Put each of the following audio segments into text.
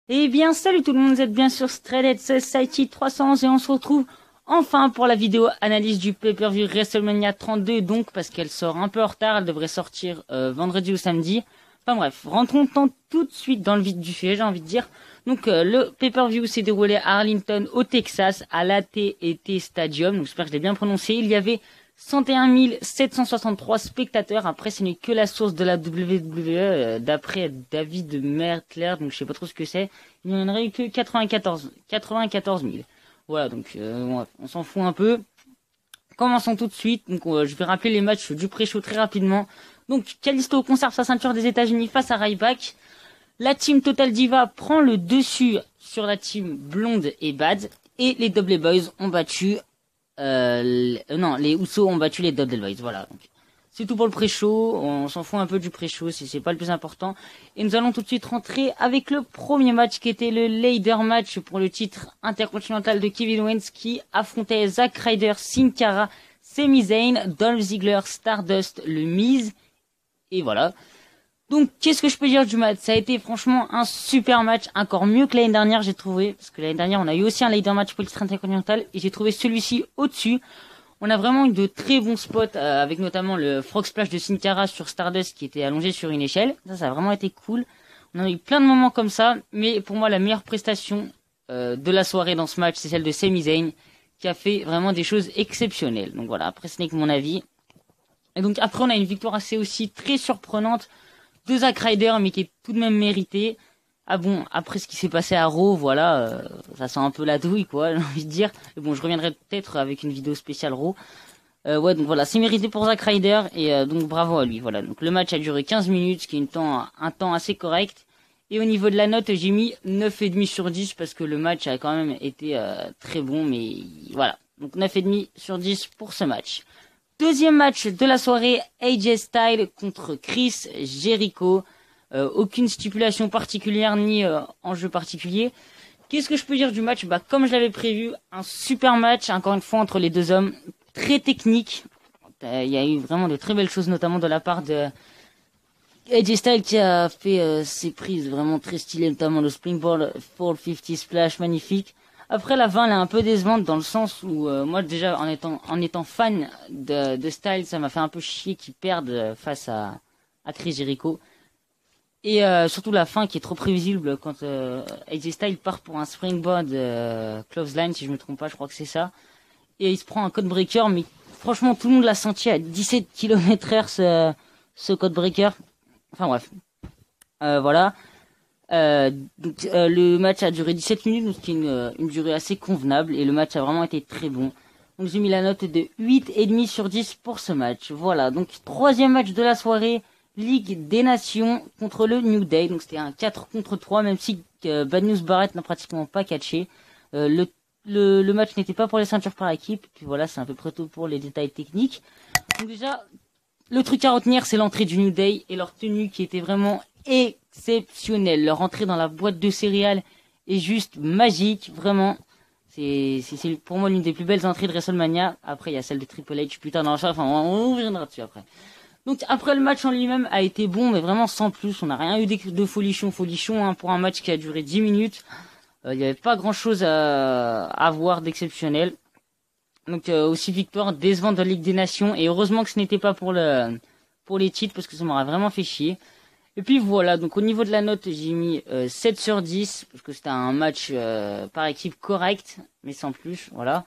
Eh bien, salut tout le monde, vous êtes bien sur Stray Society 311 et on se retrouve enfin pour la vidéo analyse du pay-per-view WrestleMania 32, donc parce qu'elle sort un peu en retard, elle devrait sortir vendredi ou samedi. Enfin bref, rentrons tout de suite dans le vif du sujet, j'ai envie de dire. Donc le pay-per-view s'est déroulé à Arlington, au Texas, à l'AT&T Stadium, donc j'espère que je l'ai bien prononcé. Il y avait 101 763 spectateurs. Après, ce n'est que la source de la WWE, d'après David Mertler, donc je sais pas trop ce que c'est. Il n'y en aurait eu que 94 000. Voilà, donc on s'en fout un peu. Commençons tout de suite. Donc je vais rappeler les matchs du pré-show très rapidement. Donc Kalisto conserve sa ceinture des États-Unis face à Ryback. La team Total Diva prend le dessus sur la team Blonde et Bad. Et les Dudley Boys ont battu les Usos ont battu les Dudley Boys, voilà. Donc, c'est tout pour le pré-show, on s'en fout un peu du pré-show, c'est pas le plus important. Et nous allons tout de suite rentrer avec le premier match qui était le ladder match pour le titre intercontinental de Kevin Owens qui affrontait Zack Ryder, Sin Cara, Sami Zayn, Dolph Ziggler, Stardust, le Miz. Et voilà. Donc, qu'est-ce que je peux dire du match? Ça a été franchement un super match, encore mieux que l'année dernière, j'ai trouvé. Parce que l'année dernière, on a eu aussi un ladder match pour le titre intercontinental, et j'ai trouvé celui-ci au-dessus. On a vraiment eu de très bons spots, avec notamment le Frog Splash de Sin Cara sur Stardust qui était allongé sur une échelle. Ça a vraiment été cool. On a eu plein de moments comme ça, mais pour moi, la meilleure prestation de la soirée dans ce match, c'est celle de Sami Zayn, qui a fait vraiment des choses exceptionnelles. Donc voilà, après, ce n'est que mon avis. Et donc après, on a une victoire assez aussi très surprenante de Zack Ryder, mais qui est tout de même mérité. Ah bon, après ce qui s'est passé à Raw, voilà, ça sent un peu la douille, quoi, j'ai envie de dire. Mais bon, je reviendrai peut-être avec une vidéo spéciale Raw. Ouais, donc voilà, c'est mérité pour Zack Ryder, et donc bravo à lui, voilà. Donc le match a duré 15 minutes, ce qui est un temps assez correct. Et au niveau de la note, j'ai mis 9,5 sur 10, parce que le match a quand même été très bon, mais voilà. Donc 9,5 sur 10 pour ce match. Deuxième match de la soirée, AJ Styles contre Chris Jericho. Aucune stipulation particulière ni enjeu particulier. Qu'est-ce que je peux dire du match? Bah, comme je l'avais prévu, un super match, encore une fois, entre les deux hommes. Très technique. Il y a eu vraiment de très belles choses, notamment de la part de AJ Styles qui a fait ses prises vraiment très stylées, notamment le Springboard 450 Splash, magnifique. Après, la fin, elle est un peu décevante dans le sens où, moi, déjà, en étant fan de Styles, ça m'a fait un peu chier qu'ils perdent face à Chris Jericho. Et surtout la fin qui est trop prévisible quand AJ Styles part pour un springboard clothesline, si je me trompe pas, je crois que c'est ça. Et il se prend un code breaker, mais franchement, tout le monde l'a senti à 17 km/h ce code breaker. Enfin bref. Voilà. Le match a duré 17 minutes, donc c'était une durée assez convenable et le match a vraiment été très bon. Donc j'ai mis la note de 8,5 sur 10 pour ce match. Voilà, donc troisième match de la soirée, Ligue des Nations contre le New Day. Donc c'était un 4 contre 3, même si Bad News Barrett n'a pratiquement pas catché. Le match n'était pas pour les ceintures par équipe, puis voilà, c'est un peu près tout pour les détails techniques. Donc déjà, le truc à retenir, c'est l'entrée du New Day et leur tenue qui était vraiment exceptionnelle. Leur entrée dans la boîte de céréales est juste magique, vraiment. C'est pour moi l'une des plus belles entrées de WrestleMania. Après, il y a celle de Triple H, putain, dans le chat, enfin, on reviendra dessus après. Donc après, le match en lui-même a été bon, mais vraiment sans plus. On n'a rien eu de folichon, hein, pour un match qui a duré 10 minutes. Il n'y avait pas grand-chose à voir d'exceptionnel. Donc aussi victoire décevante de la Ligue des Nations, et heureusement que ce n'était pas pour les titres, parce que ça m'aurait vraiment fait chier. Et puis voilà, donc au niveau de la note, j'ai mis 7 sur 10, parce que c'était un match par équipe correct, mais sans plus, voilà.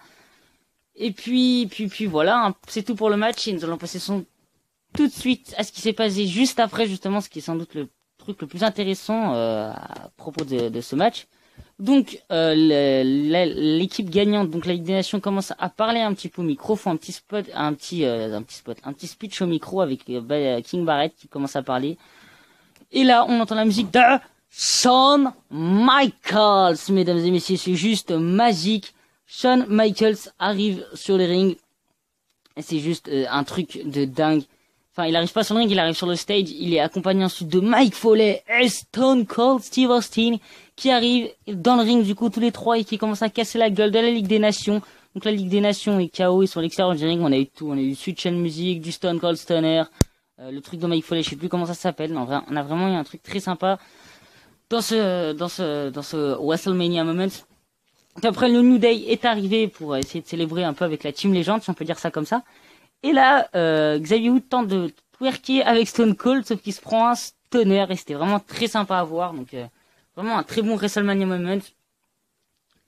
Et puis voilà, hein, c'est tout pour le match, et nous allons passer tout de suite à ce qui s'est passé juste après, justement, ce qui est sans doute le truc le plus intéressant à propos de ce match. Donc l'équipe gagnante, donc la Ligue des Nations, commence à parler un petit peu au micro, font un petit speech au micro avec King Barrett qui commence à parler. Et là, on entend la musique de Shawn Michaels, mesdames et messieurs, c'est juste magique. Shawn Michaels arrive sur le ring, et c'est juste un truc de dingue. Enfin, il arrive pas sur le ring, il arrive sur le stage, il est accompagné ensuite de Mike Foley et Stone Cold Steve Austin, qui arrivent dans le ring, du coup, tous les trois, et qui commencent à casser la gueule de la Ligue des Nations. Donc la Ligue des Nations est KO, ils sont à l'extérieur du ring, on a eu tout, on a eu Switch and Music, du Stone Cold Stunner, le truc de Mike Foley, je sais plus comment ça s'appelle, non, on a vraiment eu un truc très sympa. dans ce WrestleMania Moment. Après, le New Day est arrivé pour essayer de célébrer un peu avec la Team Legend, si on peut dire ça comme ça. Et là, Xavier Woods tente de twerker avec Stone Cold, sauf qu'il se prend un stunner, et c'était vraiment très sympa à voir. Donc, vraiment un très bon WrestleMania Moment.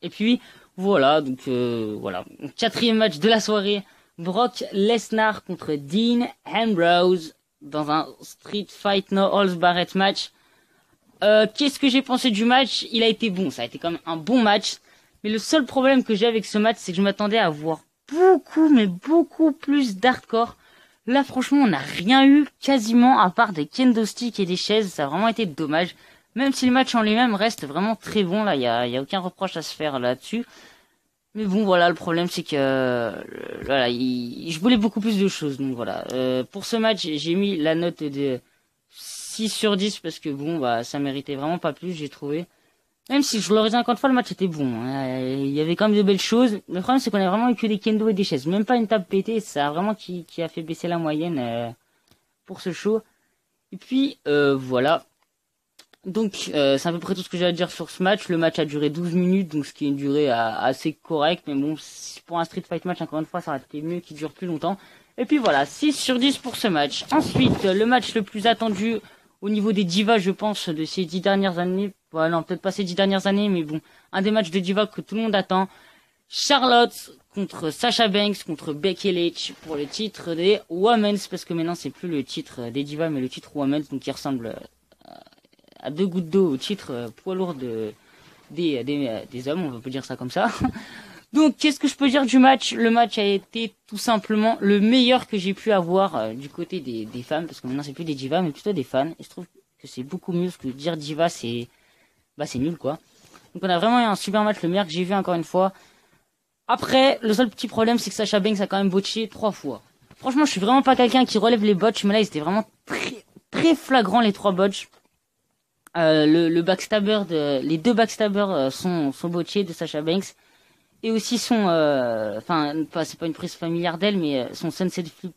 Et puis, voilà, donc voilà. Quatrième match de la soirée, Brock Lesnar contre Dean Ambrose dans un Street Fight No Holds Barrett match. Qu'est-ce que j'ai pensé du match? Il a été bon, ça a été quand même un bon match. Mais le seul problème que j'ai avec ce match, c'est que je m'attendais à voir beaucoup, mais beaucoup plus d'hardcore. Là, franchement, on n'a rien eu quasiment à part des kendo sticks et des chaises. Ça a vraiment été dommage. Même si le match en lui-même reste vraiment très bon, là, y a aucun reproche à se faire là-dessus. Mais bon, voilà, le problème, c'est que voilà, je voulais beaucoup plus de choses. Donc voilà. Pour ce match, j'ai mis la note de 6 sur 10 parce que bon, bah, ça méritait vraiment pas plus, j'ai trouvé. Même si je l'aurais dit encore une fois, le match était bon. Il y avait quand même de belles choses. Le problème, c'est qu'on a vraiment eu que des kendo et des chaises. Même pas une table pétée. Ça a vraiment qui a fait baisser la moyenne pour ce show. Et puis, voilà. Donc, c'est à peu près tout ce que j'ai à dire sur ce match. Le match a duré 12 minutes, donc ce qui est une durée assez correcte. Mais bon, pour un Street Fight match, encore une fois, ça aurait été mieux qu'il dure plus longtemps. Et puis voilà, 6 sur 10 pour ce match. Ensuite, le match le plus attendu au niveau des divas, je pense, de ces 10 dernières années. Voilà, non, peut-être pas ces 10 dernières années, mais bon, un des matchs de divas que tout le monde attend. Charlotte contre Sasha Banks contre Becky Lynch pour le titre des Women's, parce que maintenant c'est plus le titre des divas, mais le titre Women's, donc qui ressemble à deux gouttes d'eau au titre poids lourd des hommes, on peut dire ça comme ça. Donc, qu'est-ce que je peux dire du match? Le match a été tout simplement le meilleur que j'ai pu avoir du côté des femmes, parce que maintenant c'est plus des divas, mais plutôt des fans. Et je trouve que c'est beaucoup mieux, parce que dire diva, c'est nul, quoi. Donc, on a vraiment eu un super match, le meilleur que j'ai vu encore une fois. Après, le seul petit problème, c'est que Sasha Banks a quand même botché 3 fois. Franchement, je suis vraiment pas quelqu'un qui relève les botches, mais là, ils étaient vraiment très, très flagrants, les 3 botches. Le backstabber les 2 backstabbers sont botchés de Sasha Banks. Et aussi son, c'est pas une prise familière d'elle, mais son sunset flip.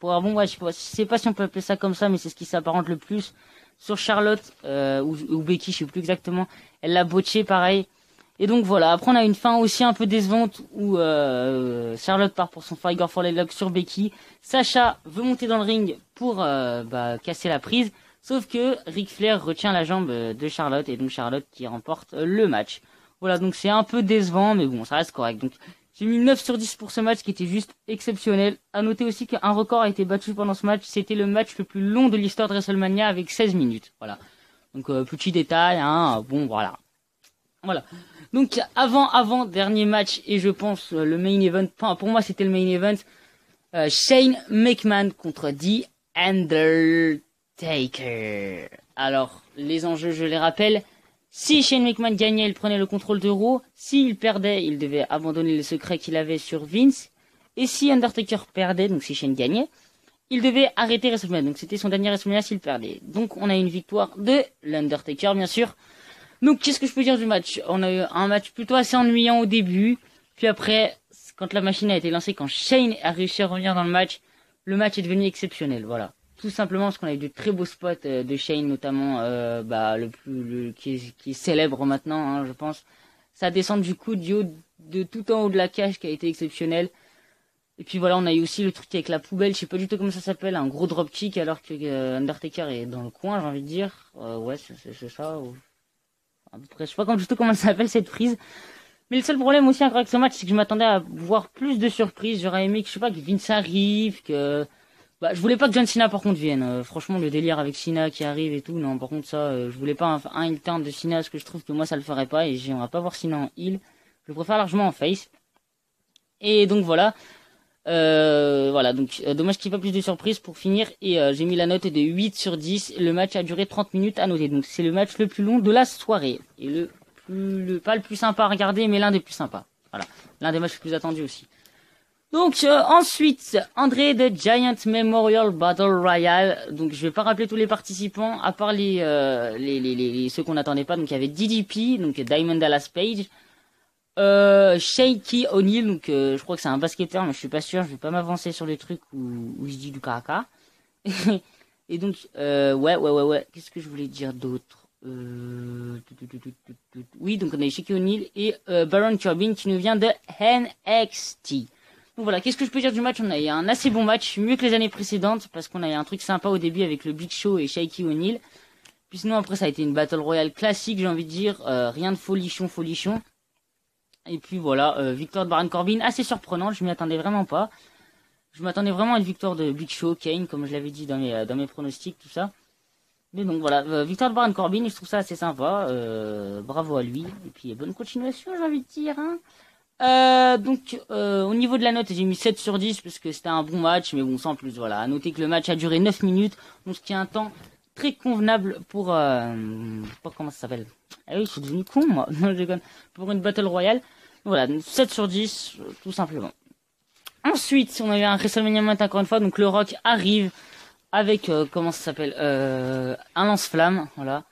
Bon, ouais, je sais pas si on peut appeler ça comme ça, mais c'est ce qui s'apparente le plus. Sur Charlotte, ou Becky, je sais plus exactement. Elle l'a botché, pareil. Et donc voilà, après on a une fin aussi un peu décevante où Charlotte part pour son Figure for Leg sur Becky. Sacha veut monter dans le ring pour casser la prise. Sauf que Ric Flair retient la jambe de Charlotte et donc Charlotte qui remporte le match. Voilà, donc c'est un peu décevant, mais bon, ça reste correct. Donc j'ai mis 9 sur 10 pour ce match qui était juste exceptionnel. À noter aussi qu'un record a été battu pendant ce match. C'était le match le plus long de l'histoire de WrestleMania avec 16 minutes. Voilà. Donc petit détail, hein, bon voilà. Voilà. Donc avant dernier match et je pense le main event. Enfin pour moi c'était le main event. Shane McMahon contre The Undertaker. Alors les enjeux je les rappelle. Si Shane McMahon gagnait, il prenait le contrôle de Raw. S'il perdait, il devait abandonner le secret qu'il avait sur Vince. Et si Undertaker perdait, donc si Shane gagnait, il devait arrêter WrestleMania. Donc c'était son dernier WrestleMania s'il perdait. Donc on a une victoire de l'Undertaker, bien sûr. Donc qu'est-ce que je peux dire du match? On a eu un match plutôt assez ennuyant au début. Puis après, quand la machine a été lancée, quand Shane a réussi à revenir dans le match est devenu exceptionnel. Voilà. Tout simplement parce qu'on a eu de très beaux spots de Shane, notamment qui est célèbre maintenant, hein, je pense. Sa descente du coup de tout en haut de la cage qui a été exceptionnelle. Et puis voilà, on a eu aussi le truc avec la poubelle, je sais pas du tout comment ça s'appelle, un gros dropkick alors que Undertaker est dans le coin, j'ai envie de dire. Ouais, c'est ça. À peu près, je sais pas du tout comment ça s'appelle cette prise. Mais le seul problème aussi encore avec ce match, c'est que je m'attendais à voir plus de surprises. J'aurais aimé que, je sais pas, que Vince arrive, je voulais pas que John Cena par contre vienne. Franchement, le délire avec Cena qui arrive et tout, non, par contre ça, je voulais pas un heel turn de Cena parce que je trouve que moi ça le ferait pas et j'aimerais pas voir Cena en heel. Je le préfère largement en face. Et donc voilà. Donc dommage qu'il n'y ait pas plus de surprises pour finir. Et j'ai mis la note de 8 sur 10. Le match a duré 30 minutes à noter. Donc c'est le match le plus long de la soirée. Et pas le plus sympa à regarder, mais l'un des plus sympas. Voilà. L'un des matchs les plus attendus aussi. Donc ensuite, André the Giant Memorial Battle Royale. Donc je vais pas rappeler tous les participants, à part ceux qu'on n'attendait pas. Donc il y avait DDP, donc Diamond Dallas Page, Shaquille O'Neal, donc je crois que c'est un basketteur, mais je suis pas sûr, je vais pas m'avancer sur les trucs où je dis du caca. Et donc ouais. Qu'est-ce que je voulais dire d'autre? Oui, donc on a eu Shaquille O'Neal et Baron Corbin qui nous vient de NXT. Donc voilà, qu'est-ce que je peux dire du match? On a eu un assez bon match, mieux que les années précédentes, parce qu'on a eu un truc sympa au début avec le Big Show et Shaquille O'Neal. Puis sinon après ça a été une Battle Royale classique, j'ai envie de dire, rien de folichon. Et puis voilà, victoire de Baron Corbin, assez surprenante, je m'y attendais vraiment pas. Je m'attendais vraiment à une victoire de Big Show, Kane, comme je l'avais dit dans mes pronostics, tout ça. Mais donc voilà, victoire de Baron Corbin, je trouve ça assez sympa, bravo à lui. Et puis bonne continuation, j'ai envie de dire. Hein. Donc au niveau de la note, j'ai mis 7 sur 10 parce que c'était un bon match, mais bon sans plus, voilà. À noter que le match a duré 9 minutes, donc ce qui est un temps très convenable pour comment ça s'appelle? Ah oui, je suis devenu con moi, non je déconne. Pour une Battle Royale. Voilà, 7 sur 10, tout simplement. Ensuite, on a eu un WrestleMania Moment encore une fois, donc le Rock arrive avec, comment ça s'appelle, un lance-flamme, voilà.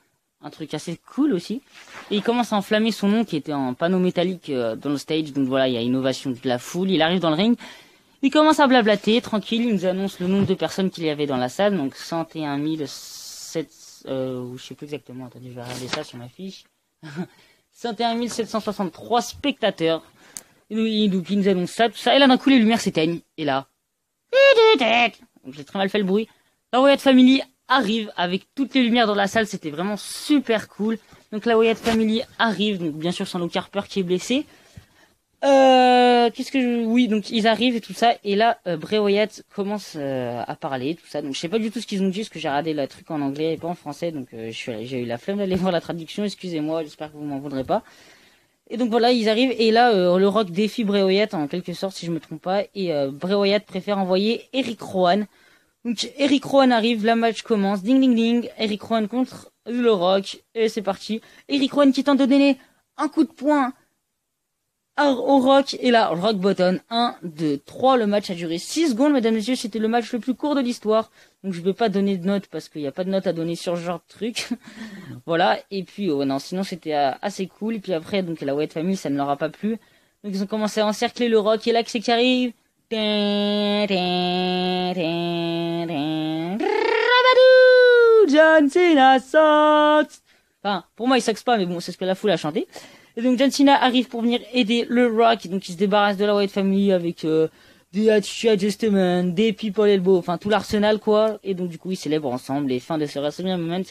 Un truc assez cool aussi. Et il commence à enflammer son nom qui était en panneau métallique dans le stage, donc voilà, il y a innovation de la foule, il arrive dans le ring. Il commence à blablater, tranquille, il nous annonce le nombre de personnes qu'il y avait dans la salle, donc 101 700, je sais plus exactement, attendez, je vais regarder ça sur ma fiche. 101 763 spectateurs. Et donc il nous annonce ça, tout ça. Et là d'un coup les lumières s'éteignent. Et là, donc j'ai très mal fait le bruit. La Wyatt Family arrive avec toutes les lumières dans la salle. C'était vraiment super cool. Donc la Wyatt Family arrive. Donc bien sûr sans Luke Harper qui est blessé. Oui, donc ils arrivent et tout ça. Et là Bray Wyatt commence à parler, tout ça. Donc je sais pas du tout ce qu'ils ont dit parce que j'ai regardé le truc en anglais et pas en français. Donc j'ai eu la flemme d'aller voir la traduction. Excusez-moi, j'espère que vous m'en voudrez pas. Et donc voilà, ils arrivent et là le Rock défie Bray Wyatt en quelque sorte si je me trompe pas et Bray Wyatt préfère envoyer Eric Rowan. Donc Eric Rowan arrive, la match commence, ding ding ding, Eric Rowan contre le Rock et c'est parti. Eric Rowan qui tente de donner un coup de poing au Rock et là Rock button 1, 2, 3, le match a duré 6 secondes mesdames et messieurs, c'était le match le plus court de l'histoire. Donc je vais pas donner de notes parce qu'il n'y a pas de notes à donner sur ce genre de truc. Voilà, et puis non, sinon c'était assez cool. Et puis après, donc la Wyatt Family, ça ne leur a pas plu. Donc ils ont commencé à encercler le Rock et là que c'est qui arrive. John Cena sucks. Enfin, pour moi il sucks pas, mais bon, c'est ce que la foule a chanté. Et donc John Cena arrive pour venir aider le Rock. Donc il se débarrasse de la Wyatt Family avec des attitude adjustments, des people elbow, enfin tout l'arsenal quoi. Et donc du coup ils célèbrent ensemble les fins de ce WrestleMania Moment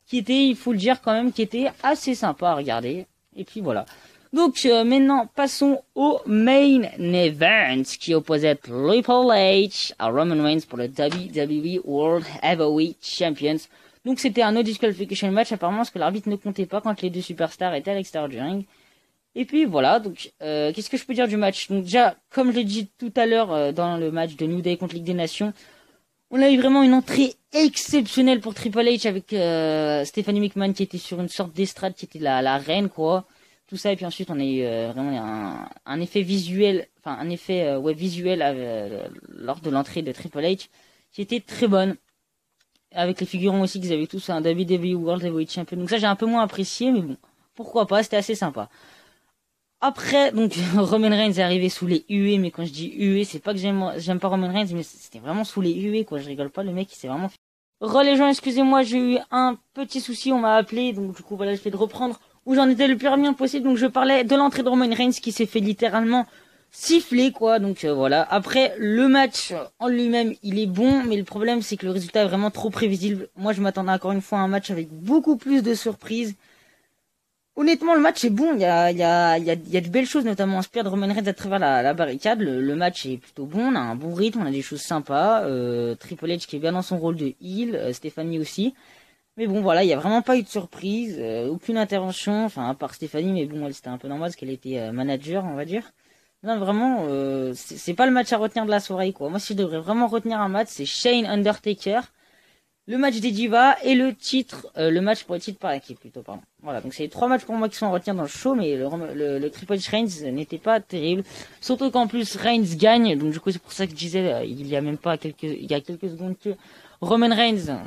qui était, il faut le dire quand même, qui était assez sympa à regarder. Et puis voilà. Donc maintenant passons au main event qui opposait Triple H à Roman Reigns pour le WWE World Heavyweight Champions. Donc c'était un no disqualification match apparemment parce que l'arbitre ne comptait pas quand les deux superstars étaient à l'extérieur du ring. Et puis voilà, donc qu'est-ce que je peux dire du match? Donc déjà, comme je l'ai dit tout à l'heure dans le match de New Day contre Ligue des Nations, on a eu vraiment une entrée exceptionnelle pour Triple H avec Stephanie McMahon qui était sur une sorte d'estrade, qui était la reine quoi. Tout ça et puis ensuite on a eu vraiment un effet visuel, enfin un effet visuel lors de l'entrée de Triple H qui était très bonne. Avec les figurants aussi qu'ils avaient tous un WWE World Heavyweight Champion. Donc ça j'ai un peu moins apprécié mais bon, pourquoi pas, c'était assez sympa. Après, donc, Roman Reigns est arrivé sous les huées, mais quand je dis huées, c'est pas que j'aime pas Roman Reigns, mais c'était vraiment sous les huées, quoi, je rigole pas, le mec, il s'est vraiment fait. Les gens, excusez-moi, j'ai eu un petit souci, on m'a appelé, donc du coup, voilà, je vais de reprendre où j'en étais le plus rapidement possible, donc je parlais de l'entrée de Roman Reigns qui s'est fait littéralement siffler, quoi, donc voilà. Après, le match en lui-même, il est bon, mais le problème, c'est que le résultat est vraiment trop prévisible. Moi, je m'attendais encore une fois à un match avec beaucoup plus de surprises. Honnêtement, le match est bon. Il y a de belles choses, notamment inspiré de Roman Reigns à travers la barricade. Le match est plutôt bon. On a un bon rythme, on a des choses sympas. Triple H qui est bien dans son rôle de heel, Stéphanie aussi. Mais bon, voilà, il y a vraiment pas eu de surprise, aucune intervention. Enfin, à part Stéphanie, mais bon, elle c'était un peu normal parce qu'elle était manager, on va dire. Non, vraiment, c'est pas le match à retenir de la soirée, quoi. Moi, si je devrais vraiment retenir un match, c'est Shane Undertaker. Le match des Divas et le match pour le titre par équipe plutôt, pardon. Voilà, donc c'est les 3 matchs pour moi qui sont à retenir dans le show, mais le Triple H Reigns n'était pas terrible. Surtout qu'en plus Reigns gagne, donc du coup c'est pour ça que je disais, il y a quelques secondes que Roman Reigns,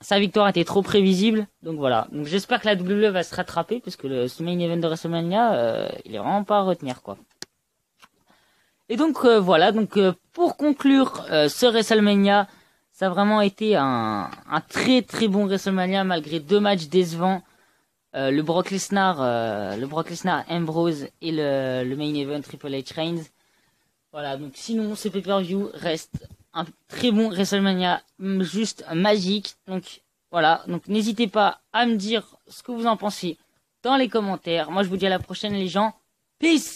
sa victoire était trop prévisible, donc voilà. Donc j'espère que la WWE va se rattraper, parce que ce main event de WrestleMania, il est vraiment pas à retenir, quoi. Et donc voilà, donc pour conclure ce WrestleMania, Ça a vraiment été un très très bon WrestleMania malgré 2 matchs décevants. Le Brock Lesnar Ambrose et le main event Triple H Reigns. Voilà, donc sinon ce pay-per-view reste un très bon WrestleMania, juste magique. Donc voilà, donc n'hésitez pas à me dire ce que vous en pensez dans les commentaires. Moi je vous dis à la prochaine les gens. Peace!